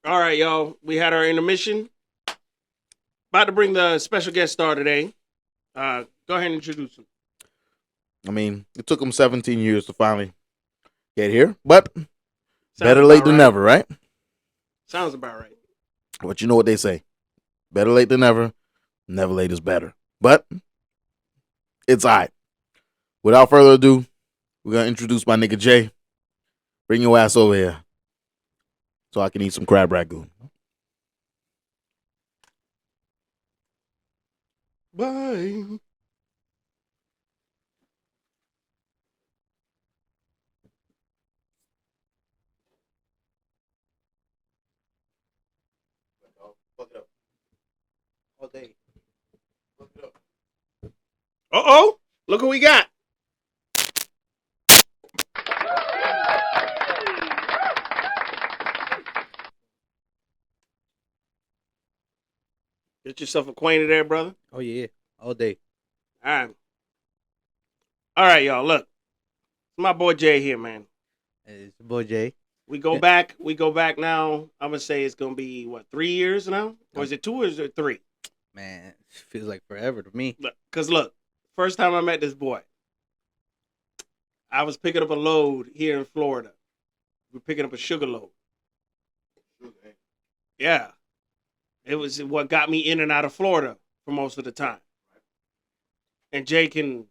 All right, y'all. We had our intermission. About to bring the special guest star today. Go ahead and introduce him. I mean, it took them 17 years to finally get here, but Sounds better late about than right. never, right? Sounds about right. But you know what they say: better late than never. Never late is better. But it's all right. Without further ado, we're gonna introduce my nigga Jay. Bring your ass over here so I can eat some crab ragout. Bye. Fuck it up all day. Fuck it up. Uh-oh. Look what we got. Get yourself acquainted there, brother. Oh yeah, all day. All right. All right, y'all. Look. It's my boy Jay here, man. It's your boy Jay. We go Yeah. back. We go back now. I'm going to say it's going to be, 3 years now? Or is it 2 or is it 3? Man, it feels like forever to me. Because look, first time I met this boy, I was picking up a load here in Florida. We're picking up a sugar load. Yeah. It was what got me in and out of Florida for most of the time. And Jay can,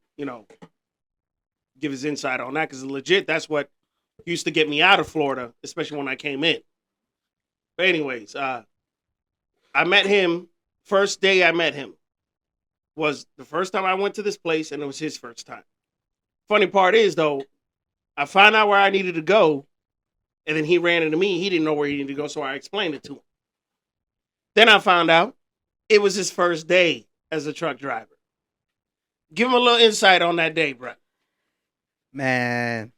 give his insight on that because legit, that's what used to get me out of Florida, especially when I came in. But anyways, I met him. First day I met him was the first time I went to this place, and it was his first time. Funny part is though, I found out where I needed to go, and then he ran into me. He didn't know where he needed to go, so I explained it to him. Then I found out it was his first day as a truck driver. Give him a little insight on that day, bro. Man,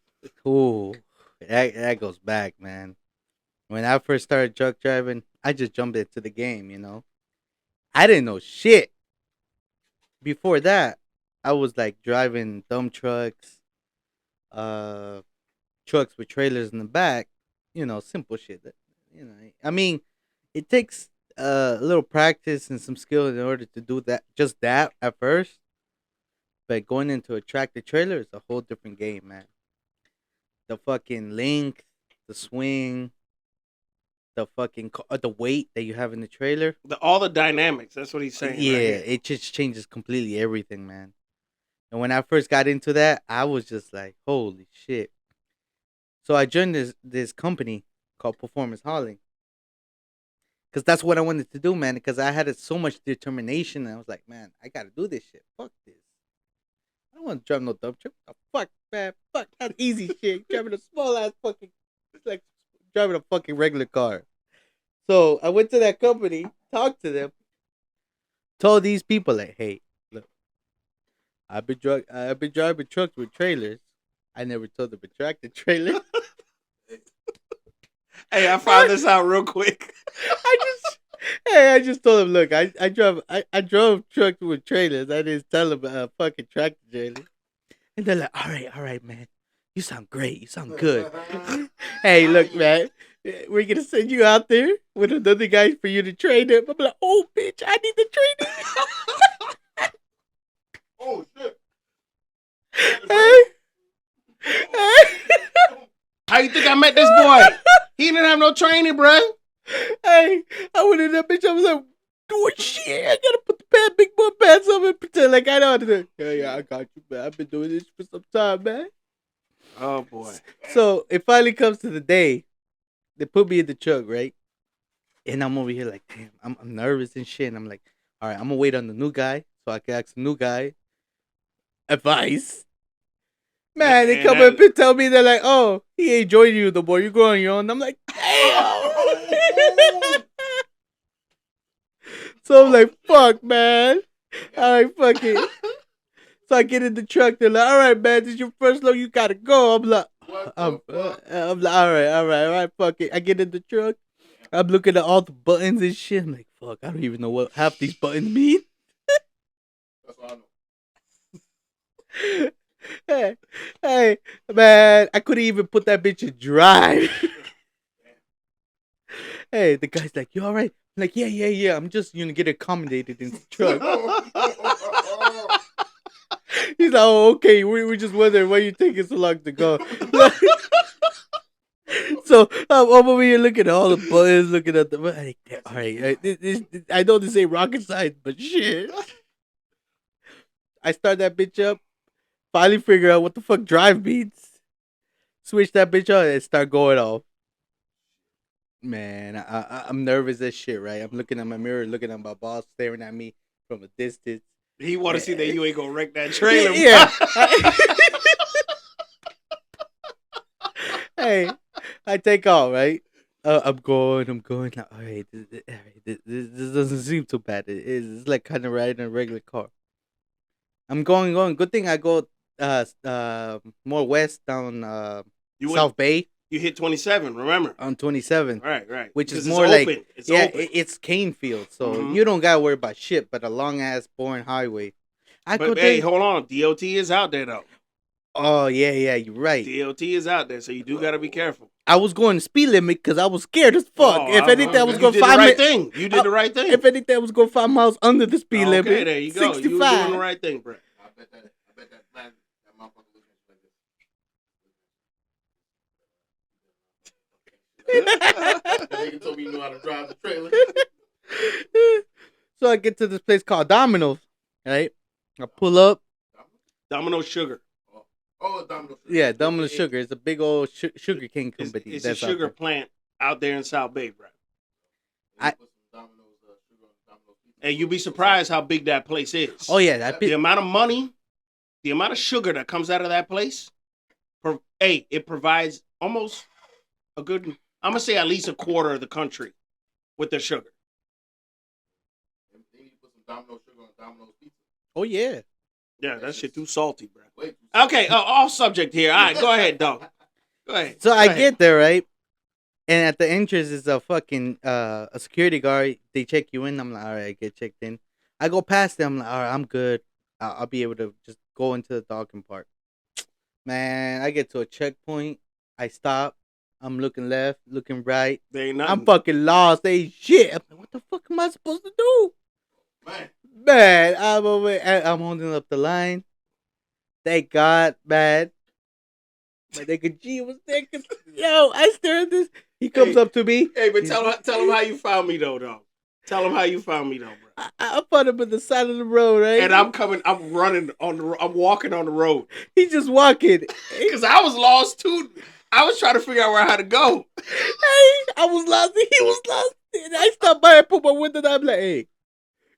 cool. That goes back, man. When I first started truck driving, I just jumped into the game. I didn't know shit. Before that, I was like driving dump trucks, uh, trucks with trailers in the back. Simple shit. I mean, it takes a little practice and some skill in order to do that. Just that at first. But going into a tractor trailer is a whole different game, man. The fucking length, the swing, the weight that you have in the trailer. All the dynamics. That's what he's saying Yeah, right here. it just changes completely everything, man. And when I first got into that, I was just like, holy shit. So I joined this company called Performance Hauling. Because that's what I wanted to do, man. Because I had so much determination. And I was like, man, I got to do this shit. Fuck this. I don't want to drive no dump truck. Oh, fuck, man. Fuck that easy shit. Driving a small ass fucking. It's like driving a fucking regular car. So I went to that company, talked to them, told these people like, hey, look, I've been driving trucks with trailers. I never told them a tractor trailer. Hey, I found this out real quick. I just I just told him, look, I drove trucks with trailers. I didn't tell him a fucking tractor trailer. And they're like, all right, man. You sound great. You sound good. Hey, look, man. We're gonna send you out there with another guy for you to train him. I'm like, oh bitch, I need the training. Oh shit! Hey. Hey. How you think I met this boy? He didn't have no training, bro. Hey, I went in that bitch. I was like, doing shit. I gotta put the big boy pants on and pretend like I know how to do it. Yeah, I got you, man. I've been doing this for some time, man. Oh boy. So it finally comes to the day. They put me in the truck, right? And I'm over here like, damn, I'm nervous and shit. And I'm like, all right, I'm gonna wait on the new guy so I can ask the new guy advice. Man, they And come up and tell me they're like, oh, he ain't joining you no more. You go on your own. I'm like, damn. So I'm like, fuck, man. All right, fuck it. So I get in the truck. They're like, all right, man, this is your first load. You gotta go. I'm like, I'm like, all right, fuck it. I get in the truck. I'm looking at all the buttons and shit. I'm like, fuck, I don't even know what half these buttons mean. That's what I know. Hey, hey, man, I couldn't even put that bitch in drive. Hey, the guy's like, "You all right?" I'm like, yeah. I'm just get accommodated in the truck. He's like, "Oh, okay. We're just wondering why you taking so long to go." So I'm over here looking at all the buttons, looking at the. Like, all right, I know this ain't rocket science, but shit. I start that bitch up. Finally figure out what the fuck drive means. Switch that bitch on and start going off. Man, I'm nervous as shit, right? I'm looking at my mirror, looking at my boss staring at me from a distance. He want to see that you ain't gonna wreck that trailer. Yeah. Hey, I take off, right? I'm going. All right, this doesn't seem too bad. It's like kind of riding a regular car. I'm going. Good thing I go more west down You went, South Bay you hit 27. Remember? on 27, Right. which is Because more it's like open. It's yeah, open. it's cane field, so Mhm. you don't gotta worry about shit. But a long ass boring highway. I go But hey, there. hold on. DOT is out there though. Oh yeah, you're right. DOT is out there, so you do gotta be careful. I was going speed limit because I was scared as fuck. Oh, If anything, I was you going did the 5 right minutes. thing. You did the right thing. If anything, I was going 5 miles under the speed limit. Okay, there you go. 65. You were doing the right thing, bro. I bet that plan, that motherfucker looking like this. The nigga told me you know how to drive the trailer. So I get to this place called Domino's, right? I pull up. Domino Sugar. Oh, Domino's. Yeah, Domino's Sugar. It's a big old sugar cane company. It's a that's out sugar there. plant out there in South Bay, bro. I- And you'd be surprised how big that place is. Oh yeah, that The bit. amount of money, the amount of sugar that comes out of that place, it provides almost a good, I'm going to say at least a quarter of the country with their sugar. They need to put some Domino's sugar on Domino's pizza. Oh yeah. Yeah, that shit too salty, bro. Way too salty. Okay, off subject here. All right, go ahead, dog. Go ahead. So Go I ahead. get there, right? And at the entrance is a fucking a security guard. They check you in. I'm like, all right, I get checked in. I go past them. I'm like, all right, I'm good. I'll be able to just go into the docking park. Man, I get to a checkpoint. I stop. I'm looking left, looking right. There ain't nothing. I'm fucking lost. Ain't shit. I'm like, what the fuck am I supposed to do? Man, I'm holding up the line. Thank God, man. My nigga G was there. Yo, I stare at this. He comes Hey. up to me. Hey, but tell him how you found me, though, dog. Tell him how you found me, though, bro. I found him at the side of the road, right? And I'm walking on the road. He's just walking. Because I was lost, too. I was trying to figure out how to go. I was lost. He was lost. And I stopped by and put my window down. I'm like, hey,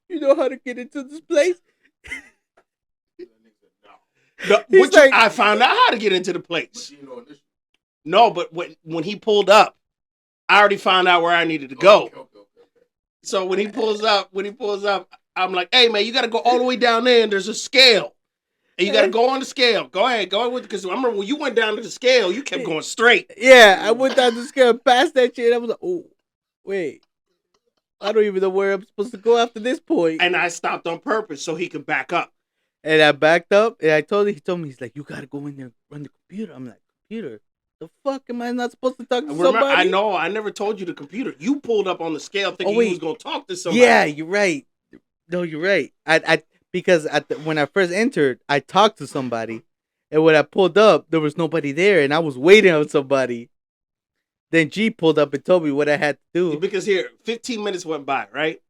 you know how to get into this place? He's like- I found out how to get into the place. you know, this. No, but when he pulled up, I already found out where I needed to go. Okay. So when he pulls up, I'm like, hey, man, you got to go all the way down there, and there's a scale. And you got to go on the scale. Go ahead with it. Because I remember when you went down to the scale, you kept going straight. Yeah, I went down the scale past that shit. I was like, oh, wait. I don't even know where I'm supposed to go after this point. And I stopped on purpose so he could back up. And I backed up, and he told me, he's like, you gotta go in there and run the computer. I'm like, computer? The fuck am I not supposed to talk to Remember, somebody? I know, I never told you the computer. You pulled up on the scale thinking wait. you was going to talk to somebody. Yeah, you're right. No, you're right. Because when I first entered, I talked to somebody, and when I pulled up, there was nobody there, and I was waiting on somebody. Then G pulled up and told me what I had to do. Because here, 15 minutes went by, right?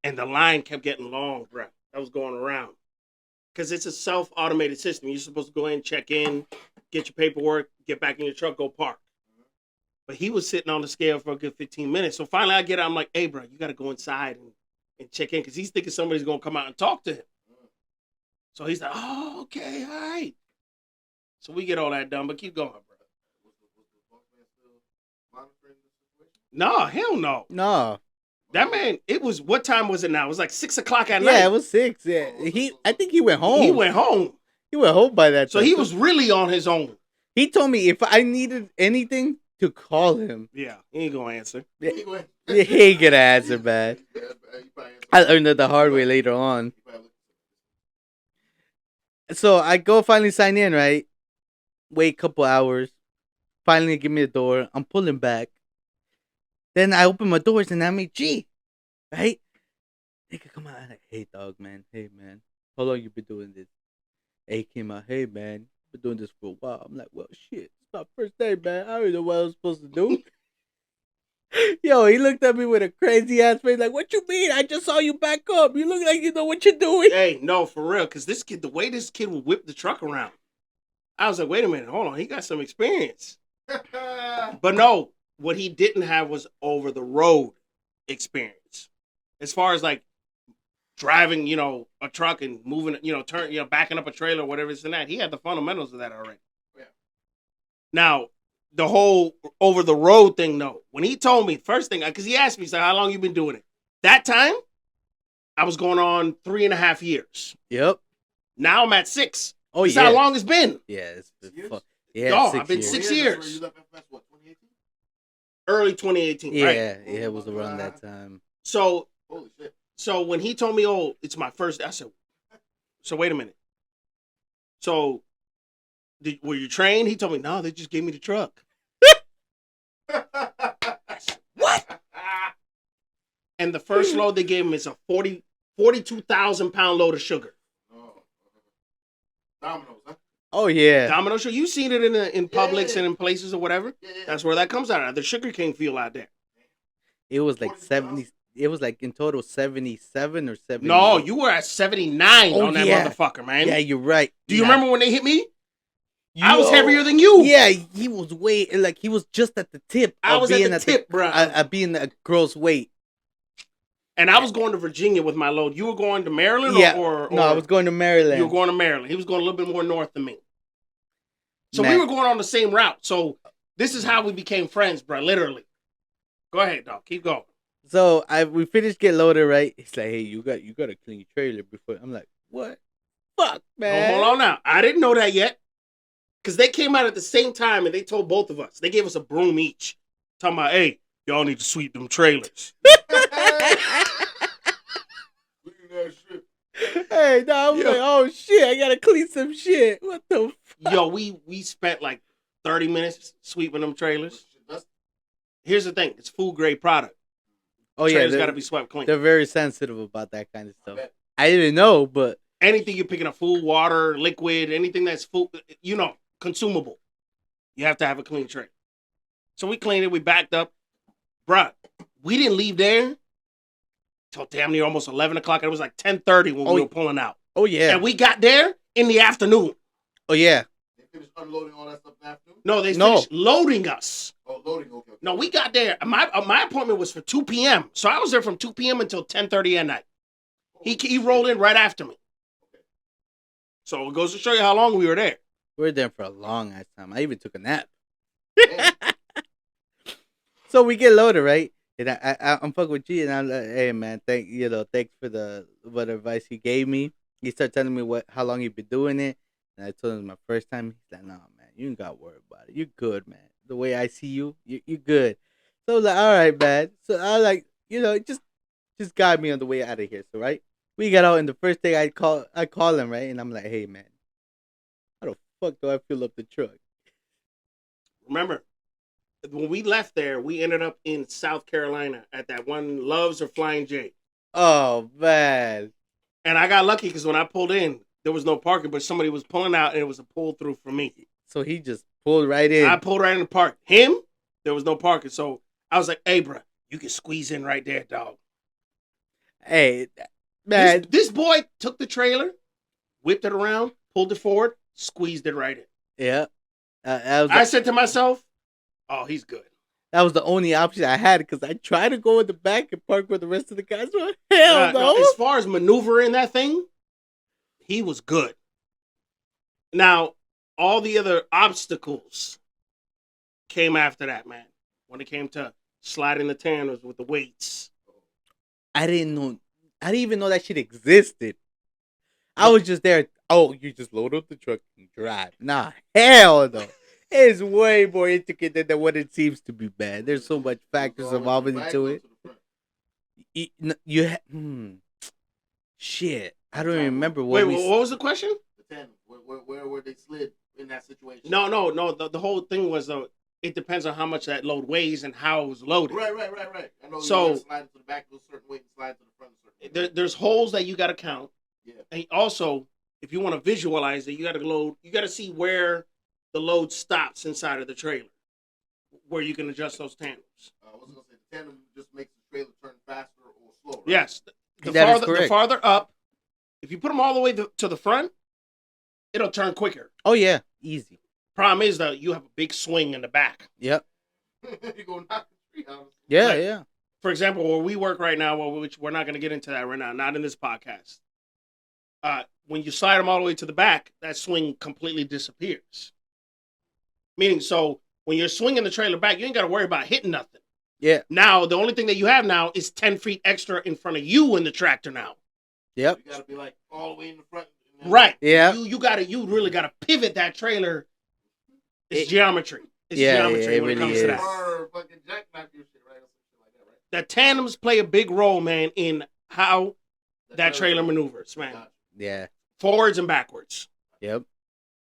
And the line kept getting long, bro. I was going around. Because it's a self-automated system. You're supposed to go in, check in, get your paperwork, get back in your truck, go park. But he was sitting on the scale for a good 15 minutes. So finally I get out, I'm like, hey, bro, you got to go inside and check in. Because he's thinking somebody's going to come out and talk to him. So he's like, oh, okay, all right. So we get all that done, but keep going, bro. No, hell no. No. That man, what time was it now? It was like 6 o'clock at night. Yeah, it was 6. Yeah, I think he went home. He went home. He went home by that So time. he was really on his own. He told me if I needed anything to call him. Yeah, he ain't going to answer. Yeah, he ain't gonna answer, man. I learned that the hard way later on. So I go finally sign in, right? Wait a couple hours. Finally give me the door. I'm pulling back. Then I open my doors and I meet G, right? Nigga come out and like, hey dog, man, hey man, how long you been doing this? Hey came out, hey man, been doing this for a while. I'm like, well shit, it's my first day, man. I don't know what I was supposed to do. Yo, he looked at me with a crazy ass face, like, what you mean? I just saw you back up. You look like you know what you're doing. Hey, no, for real, because this kid, the way this kid would whip the truck around, I was like, wait a minute, hold on, he got some experience. But no, what he didn't have was over the road experience. As far as like driving, a truck and moving, backing up a trailer, whatever it's in that, he had the fundamentals of that already. Yeah. Now, the whole over the road thing, no. When he told me, first thing, because he asked me, so how long you been doing it? That time, I was going on 3.5 years. Yep. Now I'm at 6. Oh, That's yeah. how long it's been. Yeah, it's been Years? fun. Yeah, Dog, 6 I've been years. 6 So years. You left FS, what, 2018? Early 2018, Yeah, right? yeah, it was around that time. So Holy shit. So when he told me, oh, it's my first, I said, so wait a minute. So were you trained? He told me, no, they just gave me the truck. What? And the first load they gave him is a 42,000 pound load of sugar. Oh. Domino's, huh? Oh yeah. Domino sugar. You've seen it in Publix and in places or whatever. Yeah. That's where that comes out of. The sugar cane field out there. It was like 70. It was like in total 77 or 70. No, you were at 79 Oh, on that yeah. motherfucker, man. Yeah, you're right. Do you remember when they hit me? Yo. I was heavier than you. Yeah, he was way like he was just at the tip. I of was being at the tip, bro. Being a girl's weight. And I was going to Virginia with my load. You were going to Maryland, Yeah. or No, I was going to Maryland. You were going to Maryland. He was going a little bit more north than me. So Man. we were going on the same route. So this is how we became friends, bro. Literally. Go ahead, dog. Keep going. So we finished get loaded, right? He's like, hey, you got to clean your trailer before. I'm like, what? Fuck, man. Hold on now. I didn't know that yet. Because they came out at the same time and they told both of us. They gave us a broom each. Talking about, hey, y'all need to sweep them trailers. Hey, no, I was like, oh shit, I gotta clean some shit. What the fuck? Yo, we spent like 30 minutes sweeping them trailers. Here's the thing. It's food grade product. Oh yeah, Trailers got to be swept clean. They're very sensitive about that kind of stuff. I didn't know, but Anything you're picking up, food, water, liquid, anything that's food, consumable, you have to have a clean tray. So we cleaned it. We backed up. Bruh, we didn't leave there till damn near almost 11 o'clock. It was like 10:30 when we were pulling out. oh yeah, And we got there in the afternoon. oh yeah. They finished unloading all that stuff in the afternoon? No, they finished loading us. Oh, loading, okay. No, we got there. My appointment was for 2 p.m. So I was there from 2 p.m. until 10:30 at night. He rolled in right after me. So it goes to show you how long we were there. We were there for a long ass time. I even took a nap. Damn. So we get loaded, right? And I'm fucking with G, and I'm like, hey man, thanks for the advice he gave me. He started telling me how long he been doing it, and I told him my first time. He's like, no man, you ain't got to worry about it. You're good, man. The way I see you, you're good. So I was like, all right, man. So I like, just guide me on the way out of here. So right, we got out, and the first thing I call him, right, and I'm like, hey man, how the fuck do I fill up the truck? Remember, when we left there, we ended up in South Carolina at that one Loves or Flying J. Oh man. And I got lucky because when I pulled in, there was no parking, but somebody was pulling out, and it was a pull through for me. So he just pulled right in. I pulled right in the park. Him, there was no parking. So I was like, hey, bro, you can squeeze in right there, dog. Hey, man. This boy took the trailer, whipped it around, pulled it forward, squeezed it right in. Yeah. I said to myself, oh, he's good. That was the only option I had because I tried to go in the back and park where the rest of the guys were. Hell no. As far as maneuvering that thing, he was good. Now, all the other obstacles came after that, man. When it came to sliding the tanders with the weights. I didn't even know that shit existed. I was just there. Oh, you just load up the truck and drive. Nah, hell no. It's way more intricate than what it seems to be, man. There's so much factors involved into it. Shit. I don't even remember what what was the question? The tandem. Where they slid in that situation? No. The whole thing was, it depends on how much that load weighs and how it's loaded. Right. I know So- you slide it to the back a certain way, and slide to the front a certain way. There's holes that you got to count. Yeah. And also, if you want to visualize it, you got to load. You got to see where the load stops inside of the trailer, where you can adjust those tandems. I was gonna say the tandem just makes the trailer turn faster or slower. Right? Yes, the That is farther correct. the farther up, if you put them all the way to the front, it'll turn quicker. Oh yeah, easy. Problem is that you have a big swing in the back. Yep. You go knock the tree out. Yeah, Right. yeah. For example, where we work right now, which we're not going to get into that right now, not in this podcast. When you slide them all the way to the back, that swing completely disappears. Meaning, so when you're swinging the trailer back, you ain't got to worry about hitting nothing. Yeah. Now, the only thing that you have now is 10 feet extra in front of you in the tractor now. Yep. You gotta be like all the way in the front. and then- Right. Yeah. You really gotta pivot that trailer. It's It- geometry. It's Yeah, geometry yeah, it when it really comes to is. that. Or fucking jackknife your shit, right? Or some shit like that, right? The tandems play a big role, man, in how that trailer maneuvers, man. Gotcha. Yeah. Forwards and backwards. Yep.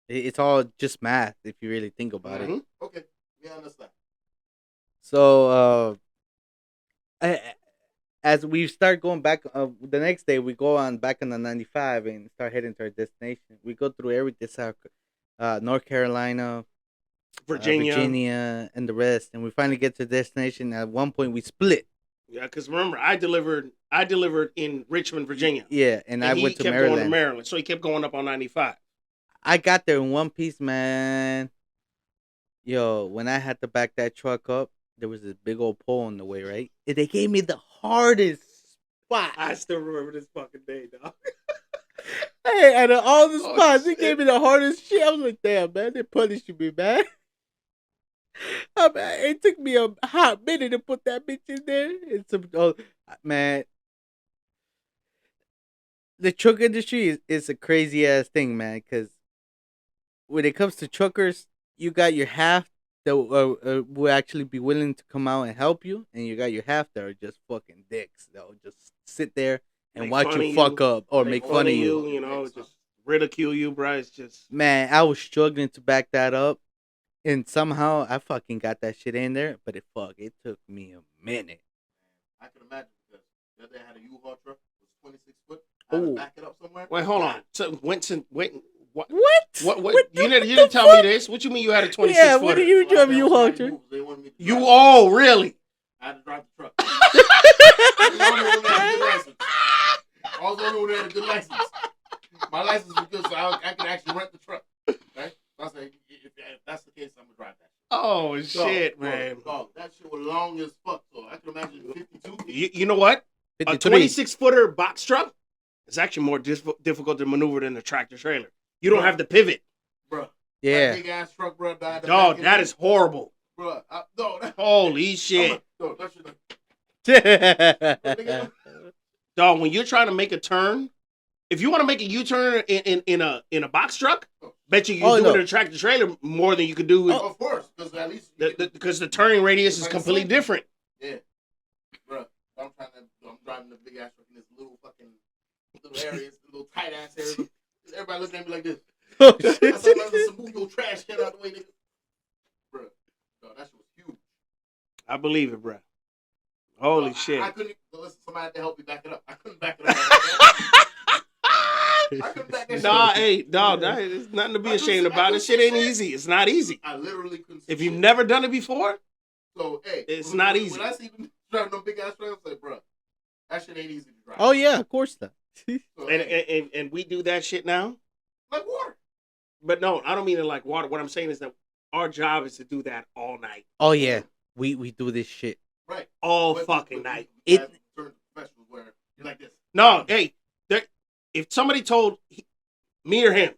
It's all just math if you really think about it. Mhm. Okay, yeah, I understand. So, as we start going back, the next day we go on back on the 95 and start heading to our destination. We go through everything, North Carolina, Virginia, and the rest, and we finally get to the destination. At one point, we split. Yeah, because remember, I delivered in Richmond, Virginia. Yeah, and I he went to kept going to Maryland. Maryland, so he kept going up on 95. I got there in one piece, man. Yo, when I had to back that truck up, there was this big old pole in the way, right? And they gave me the hardest spot. I still remember this fucking day, dog. Hey, out of all the Oh, spots, they shit. gave me the hardest shit. I was like, damn, man, they punishing me, man. I mean, it took me a hot minute to put that bitch in there. Man, the truck industry is a crazy ass thing, man. Because when it comes to truckers, you got your half that will actually be willing to come out and help you, and you got your half that are just fucking dicks. They'll just sit there and Make watch fun you of fuck you. up or make fun of you. You know, just ridicule you, bro. It's just Man, I was struggling to back that up, and somehow I fucking got that shit in there. But it took me a minute. I can imagine because the other day I had a U-Haul truck. It was 26 foot. I had to Ooh. back it up somewhere. wait, hold on. So wait, what? What? What? What You the didn't tell me this. What you mean you had a 26 Yeah, footer? what do you drive a U-Haul truck? They wanted me to You drive. really? I had to drive the truck. I was the only one that had a good license. I was the only one that had a good license. My license was good, so I could actually rent the truck. Right? So I said, if that's the case, I'm gonna drive that. Oh So, shit, bro, man. dog, that shit was long as fuck. So I can imagine 52. You know what? A 53. 26 footer box truck is actually more difficult to maneuver than the tractor trailer. You don't Bro. have to pivot. Bro, Yeah. that big ass truck, bro, died. Dog, that is horrible. bro. No, that, Holy shit. no, that shit. Dog, when you're trying to make a turn, if you want to make a U-turn in a box truck, bet you can Oh, do no. it in a tractor trailer more than you could do with Of course, because at least you get- because the turning radius is Like completely swing. different. yeah, bro. I'm driving the big ass truck in this little fucking little areas, little tight ass areas. Everybody looking at me like this. Oh, I shit. thought I was some move your trash can out the way, nigga. Bro, no, that shit was huge. I believe it, bro. Holy I shit. couldn't. Listen, somebody had to help me back it up. I couldn't back it up. I couldn't back that shit Nah, up. hey, dog, there's nothing to be I couldn't ashamed see- I about. couldn't This shit see ain't shit. easy. It's not easy. I literally couldn't. See If you've shit. never done it before, So hey, It's not easy. When I see them driving them big ass trucks, I say, bro, that shit ain't easy to drive. Oh, yeah, of course not. So, and, hey, and we do that shit now. like water. But no, I don't mean it like water. What I'm saying is that our job is to do that all night, Oh, yeah. We do this shit. Right. all But- fucking but night. you It- guys turn to professionals where you're like this. No, hey, if somebody told me or him,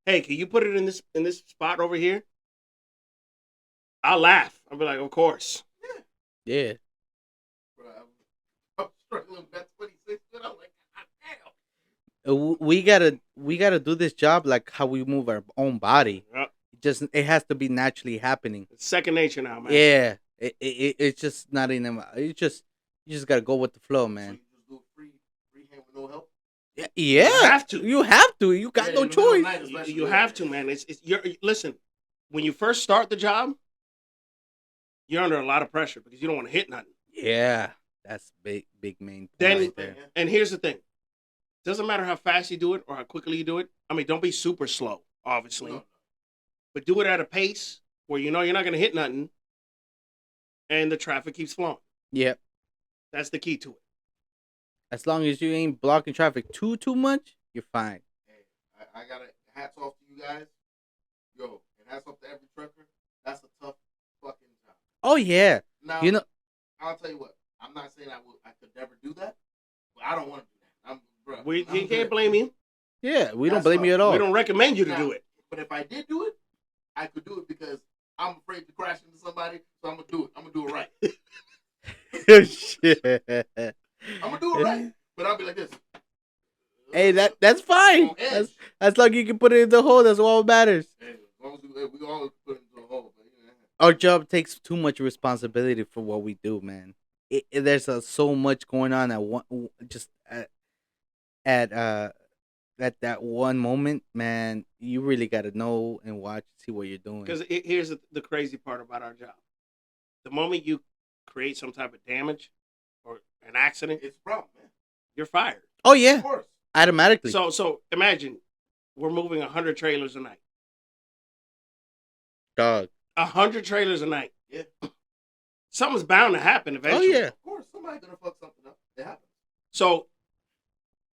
hey, can you put it in this spot over here? I'll laugh. I'll be like, of course. Yeah. Bro, I'm struggling with that 26, and I'm like, God damn. We gotta do this job like how we move our own body. Yep. It has to be naturally happening. It's second nature now, man. Yeah. It's just not in them. You just gotta go with the flow, So man. you just do a free hand with no help? Yeah. You have to. You have to. You got Yeah, no in the middle of the choice. night, especially. You have to, man. Listen, when you first start the job, you're under a lot of pressure because you don't want to hit nothing. Yeah, that's big main point Then, right there. and here's the thing: doesn't matter how fast you do it or how quickly you do it. I mean, don't be super slow, obviously, No. but do it at a pace where you know you're not going to hit nothing, and the traffic keeps flowing. Yep. That's the key to it. As long as you ain't blocking traffic too much, you're fine. Hey, I got hats off to you guys. Yo, and hats off to every trucker. That's a tough fucking job. Oh yeah. Now, You know. I'll tell you what. I'm not saying I could never do that, but I don't want to do that. We I'm can't good. blame you. Yeah, we don't That's blame you at all. We don't recommend you to Now, do it. But if I did do it, I could do it because I'm afraid to crash into somebody, so I'm gonna do it. I'm gonna do it right. Shit. I'm gonna do it right, but I'll be like this. Hey, that's fine. On edge. That's long you can put it in the hole. That's all that matters. Hey, as long as we all put it into a hole. But, Our job takes too much responsibility for what we do, man. There's so much going on at one, just at that one moment, man. You really got to know and watch, see what you're doing. Because here's the crazy part about our job: the moment you create some type of damage or an accident, it's a problem, man. you're fired. Oh yeah, Of course. automatically. So imagine we're moving 100 trailers a night. Dog. 100 trailers a night. Yeah. Something's bound to happen eventually. Oh yeah. Of course, somebody's gonna fuck something up. It happens. So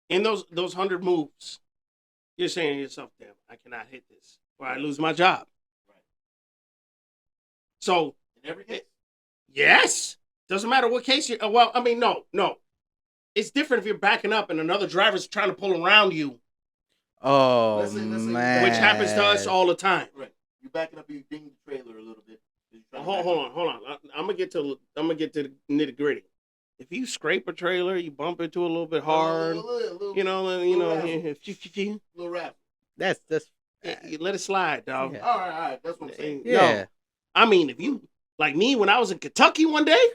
in those 100 moves, you're saying to yourself, "Damn, I cannot hit this, or I lose my job." Right. So In every case. yes, doesn't matter what case you. Well, I mean, no. It's different if you're backing up and another driver's trying to pull around you, Oh Let's say- man. which happens to us all the time. Right. You backing up, you ding the trailer a little bit. Hold on. I'm gonna get to the nitty gritty. If you scrape a trailer, you bump into it a little bit hard. Little Little rap. That's you let it slide, dog. Yeah. All right. That's what I'm saying. yeah. No, I mean, if you like me when I was in Kentucky one day,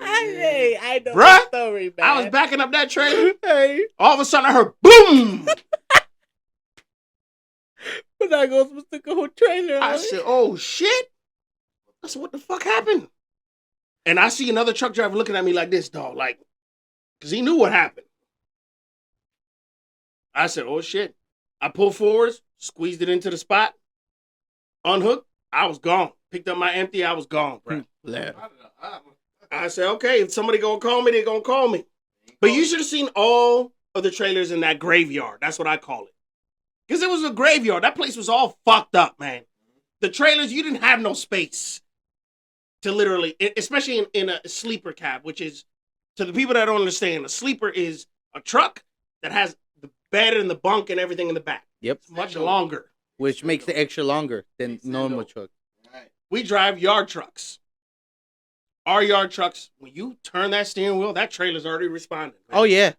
Hey, I know Bruh, the story, man. I was backing up that trailer. Hey, All of a sudden, I heard boom. but that goes to stick a whole trailer. I on it. said, "Oh shit!" I said, "What the fuck happened?" And I see another truck driver looking at me like this, dog, like, because he knew what happened. I said, "Oh shit!" I pulled forwards, squeezed it into the spot, unhooked. I was gone. Picked up my empty. I was gone, bro. I said, "Okay, if somebody gonna call me, they gonna call me." But you should have seen all of the trailers in that graveyard. That's what I call it. Because it was a graveyard. That place was all fucked up, man. The trailers, you didn't have no space to literally, especially in a sleeper cab, which is, to the people that don't understand, a sleeper is a truck that has the bed and the bunk and everything in the back. Yep. It's much longer. Which makes it extra longer than normal truck. We drive yard trucks. Our yard trucks, when you turn that steering wheel, that trailer's already responding. Man. Oh yeah,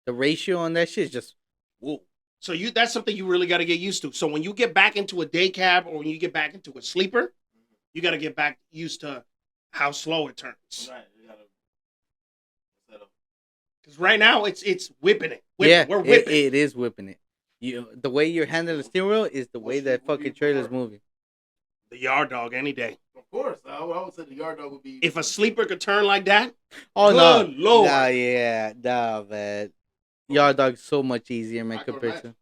the ratio on that shit is just whoa. So that's something you really got to get used to. So when you get back into a day cab or when you get back into a sleeper, you got to get back used to how slow it turns. Right. Because right now it's whipping it. Yeah, We're whipping. it is whipping it. The way you're handling the steering wheel is the way that fucking trailer's moving. The yard dog any day. Of course. I would say the yard dog would be. If a sleeper could turn like that, Oh good no, Lord. nah, yeah, nah, man. Yard dog's so much easier, man, I can compared to. imagine.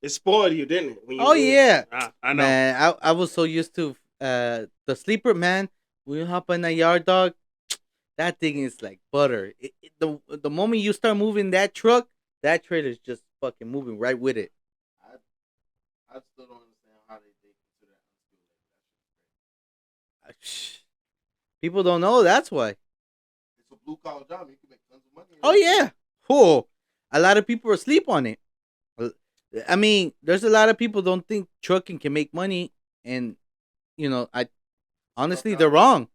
it spoiled you, didn't it? When you Oh yeah, I know. man. I was so used to the sleeper, man. When you hop on a yard dog, that thing is like butter. The moment you start moving that truck, that trailer's just fucking moving right with it. I still don't understand how they consider that. People don't know. That's why. It's a blue collar job. You can make tons of money. Oh yeah. Oh, a lot of people are asleep on it. I mean, there's a lot of people don't think trucking can make money, and I honestly they're wrong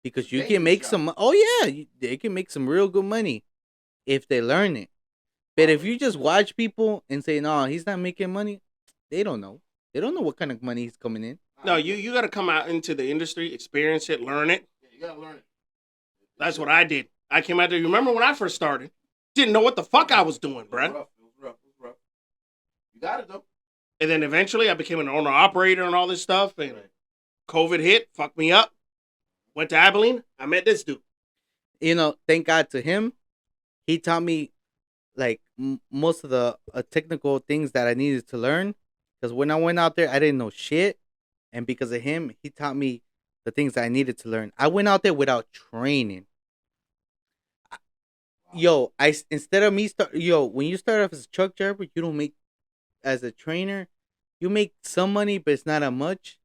because you can make some. Oh yeah, they can make some real good money if they learn it. But if you just watch people and say no, he's not making money, they don't know. They don't know what kind of money he's coming in. No, you got to come out into the industry, experience it, learn it. Yeah, you gotta learn it. That's what I did. I came out there. You remember when I first started? Didn't know what the fuck I was doing, It bruh. was rough. You got it though. And then eventually I became an owner operator and all this stuff. And Right. COVID hit, fucked me up. Went to Abilene. I met this dude. You know, thank God to him, he taught me like most of the technical things that I needed to learn. Because when I went out there, I didn't know shit, and because of him, he taught me the things that I needed to learn. I went out there without training. Yo, instead of me when you start off as a truck driver, you don't make as a trainer, you make some money, but it's not that much.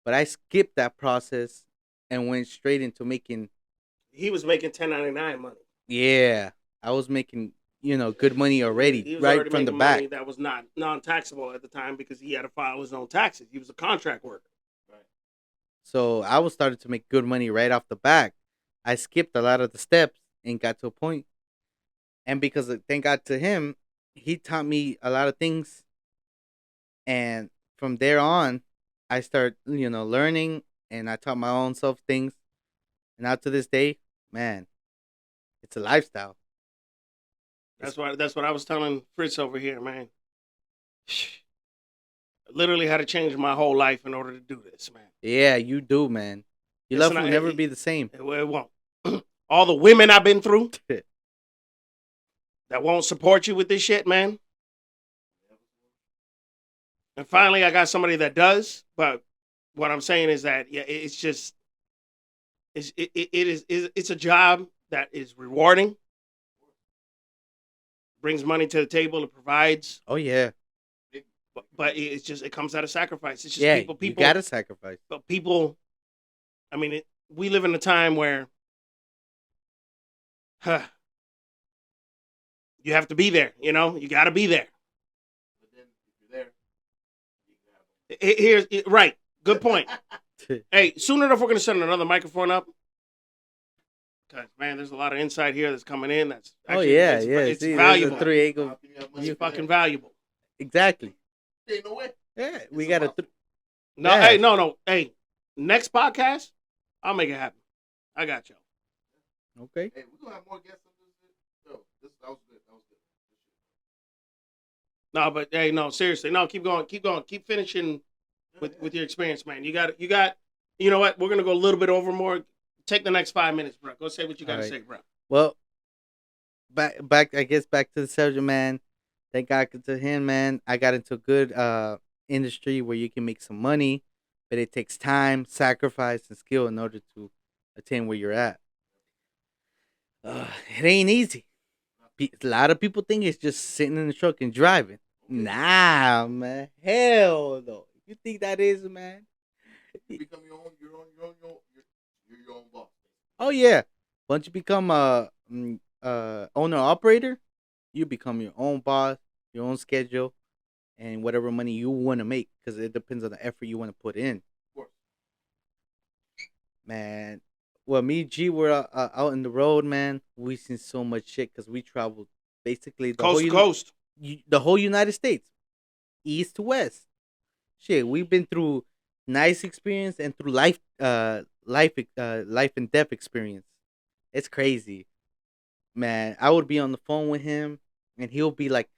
But I skipped that process and went straight into making. He was making 1099 money. Yeah, I was making good money already, He was right already from the making back. money that was not non-taxable at the time because he had to file his own taxes. He was a contract worker. Right. So I was starting to make good money right off the back. I skipped a lot of the steps and got to a point. And because thank God to him, he taught me a lot of things. And from there on, I started, learning, and I taught my own self things. And now to this day, man, it's a lifestyle. That's what I was telling Fritz over here, man. I literally had to change my whole life in order to do this, man. Yeah, you do, man. Your life will never be the same. It won't. All the women I've been through that won't support you with this shit, man. And finally, I got somebody that does. But what I'm saying is that it's just it's a job that is rewarding, brings money to the table, it provides. Oh yeah. But it comes out of sacrifice. It's just people you gotta sacrifice. But people, I mean, we live in a time where, you have to be there. You got to be there. But then if you're there, Here's right. Good point. Hey, soon enough, we're gonna send another microphone up. Cause man, there's a lot of insight here that's coming in. That's actually, it's See, valuable. It's fucking valuable. Exactly. ain't no way. Yeah, we got to. No, Yeah. hey, no. Hey, next podcast, I'll make it happen. I got y'all. Okay. Hey, we're gonna have more guests on this. Yo, that was good. No, but hey, no, seriously, no, keep going, keep finishing with your experience, man. You got. You know what? We're gonna go a little bit over more. Take the next 5 minutes, bro. Go say what you gotta say, bro. Well, back. I guess back to the subject, man. Thank God to him, man. I got into a good industry where you can make some money, but it takes time, sacrifice, and skill in order to attain where you're at. It ain't easy. A lot of people think it's just sitting in the truck and driving. Nah, man. Hell no. You think that is, man? You become your own boss. Oh yeah. Once you become a owner operator, you become your own boss, your own schedule, and whatever money you want to make, because it depends on the effort you want to put in. Of course. Man, well, me and G were out in the road, man. We seen so much shit because we traveled basically Coast to coast. The whole United States, east to west. Shit, we've been through nice experience and through life and death experience. It's crazy, man. I would be on the phone with him, and he'll be like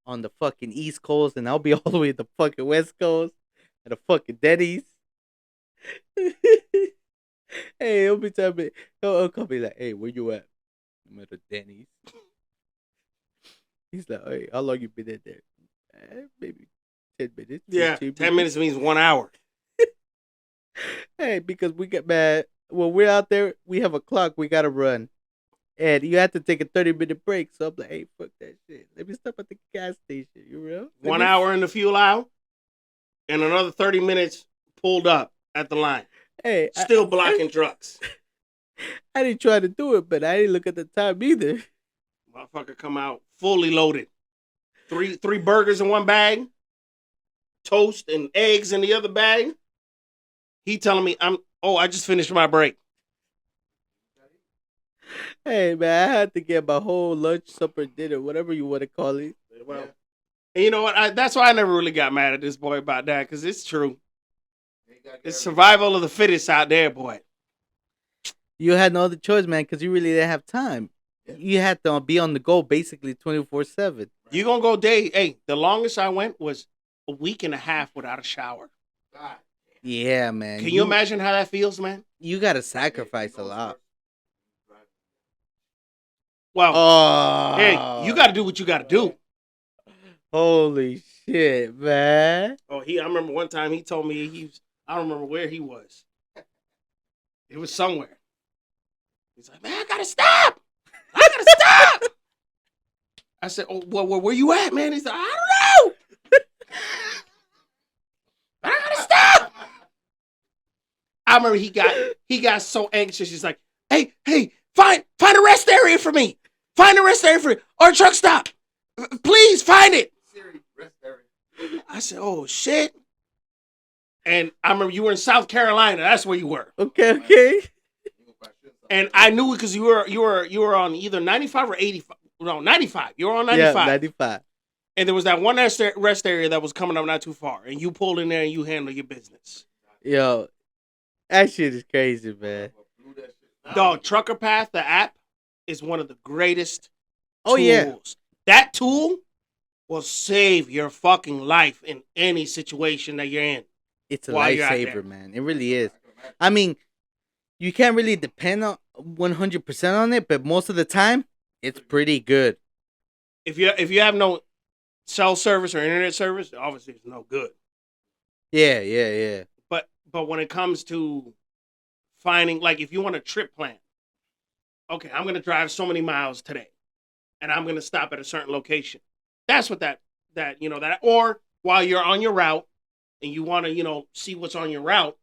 on the fucking East Coast, and I'll be all the way at the fucking West Coast at the fucking Denny's. Hey, he'll be telling me, he'll come be like, "Hey, where you at?" I'm at the Denny's. He's like, "Hey, how long you been in there?" Maybe 10 minutes. Yeah, 10 minutes means 1 hour. Hey, because we get mad when we're out there, we have a clock we gotta run, and you have to take a 30-minute break. So I'm like, "Hey, fuck that shit. Let me stop at the gas station. You real? 1 hour in the fuel aisle, and another 30 minutes pulled up at the line. Hey, Still blocking trucks. I didn't try to do it, but I didn't look at the time either. Motherfucker come out fully loaded. Three burgers in one bag, toast and eggs in the other bag. He telling me I just finished my break. Hey man, I had to get my whole lunch, supper, dinner, whatever you want to call it. Well, and you know what? That's why I never really got mad at this boy about that, because it's true. It's survival of the fittest out there, boy. You had no other choice, man, because you really didn't have time. Yeah. You had to be on the go basically 24/7. You gonna go day? Hey, the longest I went was a week and a half without a shower. God. Yeah, man. Can you imagine how that feels, man? You gotta sacrifice a lot. Well, Oh, hey, you got to do what you got to do. holy shit, man. Oh, I remember one time he told me I don't remember where he was. It was somewhere. He's like, man, I gotta stop. I gotta stop. I said, oh, well, where you at, man? He said, I don't know. I gotta stop. I remember he got so anxious. He's like, hey, find a rest area for me. Find a rest area for me. Or a truck stop. Please find it. I said, oh shit. And I remember you were in South Carolina. That's where you were. Okay. And I knew it because you were on either 95 or 85. No, 95. You were on 95. Yeah, 95. And there was that one rest area that was coming up not too far. And you pulled in there and you handled your business. Yo, that shit is crazy, man. Dog, Trucker Path, the app, is one of the greatest Oh, tools. yeah. That tool will save your fucking life in any situation that you're in. It's a While you're out there. lifesaver, man. It really is. I mean, you can't really depend on 100% on it, but most of the time, it's pretty good. If you have no cell service or internet service, obviously it's no good. Yeah. But when it comes to finding, like, if you want a trip plan, okay, I'm gonna drive so many miles today, and I'm gonna stop at a certain location. That's what that or while you're on your route and you want to see what's on your route.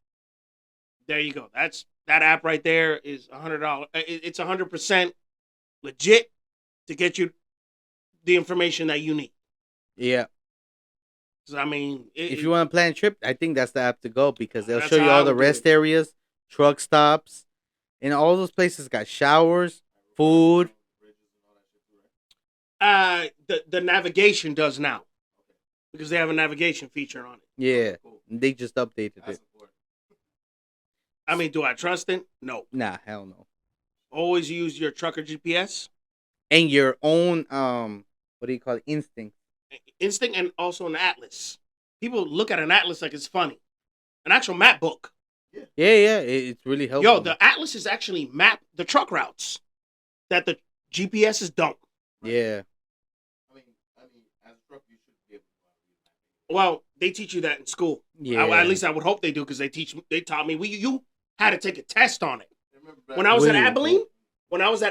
There you go. That app right there is $100. It's 100% legit to get you the information that you need. Yeah. So, I mean, If you want to plan a trip, I think that's the app to go because they'll That's show you how I all the would do rest it. areas, truck stops, and all those places got showers, food. the navigation does now because they have a navigation feature on it. Yeah. They just updated it. I mean, do I trust it? No. Nah, hell no. Always use your trucker GPS And your own what do you call it? Instinct. instinct and also an atlas. People look at an atlas like it's funny. An actual map book. Yeah, it's really helpful. Yo, the atlas is actually map the truck routes that the GPSs don't. Yeah. I mean, as a truck, you should be able to. Well, they teach you that in school. Yeah. At least I would hope they do because they taught me. You had to take a test on it. When I was at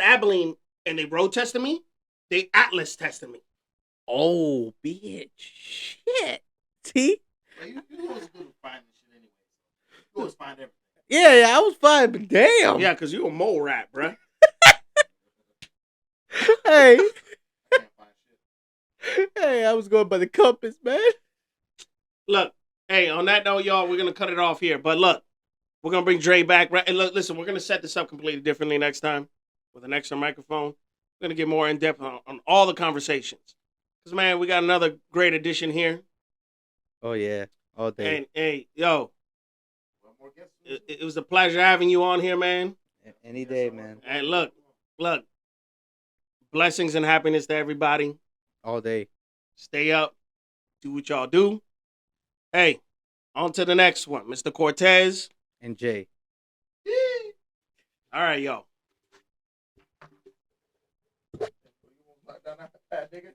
Abilene and they road tested me, they atlas tested me. Oh, bitch. Shit. See? You always good to find this shit anyway. You always find everything. Yeah, I was fine, but damn. Yeah, because you a mole rat, bruh. Hey. I can't find shit. Hey, I was going by the compass, man. Look, hey, on that note, y'all, we're going to cut it off here. But look, we're going to bring Dre back. And look, listen, we're going to set this up completely differently next time with an extra microphone. We're going to get more in-depth on all the conversations. Because, man, we got another great addition here. Oh, yeah. All day. And, hey, yo, One more guest. it was a pleasure having you on here, man. Any day, man. And look, blessings and happiness to everybody. All day. Stay up. Do what y'all do. Hey, on to the next one. Mr. Cortez. And Jay. All right, yo. You want to knock down that nigga?